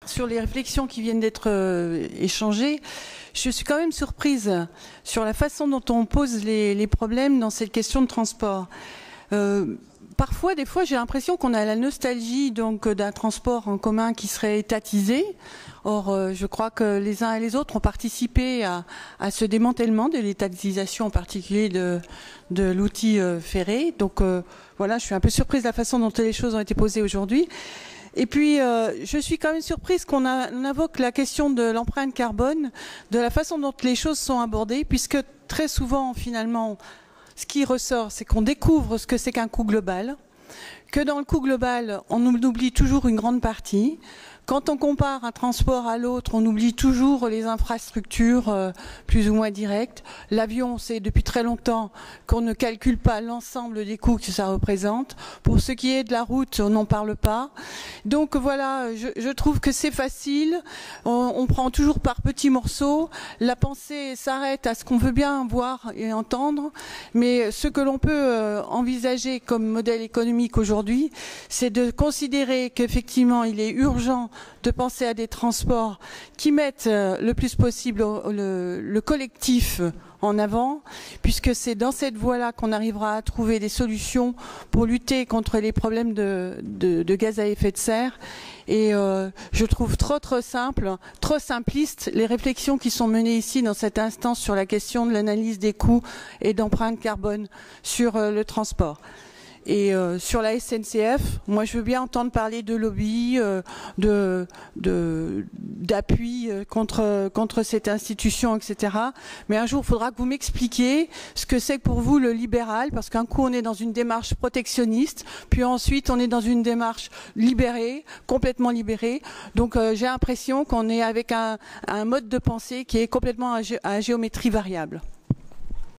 Sur les réflexions qui viennent d'être échangées, je suis quand même surprise sur la façon dont on pose les problèmes dans cette question de transport. Parfois, des fois, j'ai l'impression qu'on a la nostalgie donc d'un transport en commun qui serait étatisé. Or, je crois que les uns et les autres ont participé à ce démantèlement de l'étatisation, en particulier de l'outil ferré. Donc, voilà, je suis un peu surprise de la façon dont les choses ont été posées aujourd'hui. Et puis, je suis quand même surprise qu'on invoque la question de l'empreinte carbone, de la façon dont les choses sont abordées, puisque très souvent, finalement, ce qui ressort, c'est qu'on découvre ce que c'est qu'un coût global, que dans le coût global, on oublie toujours une grande partie. Quand on compare un transport à l'autre, on oublie toujours les infrastructures plus ou moins directes. L'avion, c'est depuis très longtemps qu'on ne calcule pas l'ensemble des coûts que ça représente. Pour ce qui est de la route, on n'en parle pas. Donc voilà, je trouve que c'est facile. On prend toujours par petits morceaux. La pensée s'arrête à ce qu'on veut bien voir et entendre. Mais ce que l'on peut envisager comme modèle économique aujourd'hui, c'est de considérer qu'effectivement, il est urgent de penser à des transports qui mettent le plus possible le collectif en avant, puisque c'est dans cette voie-là qu'on arrivera à trouver des solutions pour lutter contre les problèmes de gaz à effet de serre. Et je trouve trop simple, trop simpliste les réflexions qui sont menées ici dans cette instance sur la question de l'analyse des coûts et d'empreinte carbone sur le transport. Et sur la SNCF, moi je veux bien entendre parler de lobby, d'appui contre cette institution, etc. Mais un jour, il faudra que vous m'expliquiez ce que c'est pour vous le libéral, parce qu'un coup on est dans une démarche protectionniste, puis ensuite on est dans une démarche libérée, complètement libérée. Donc j'ai l'impression qu'on est avec un mode de pensée qui est complètement à géométrie variable.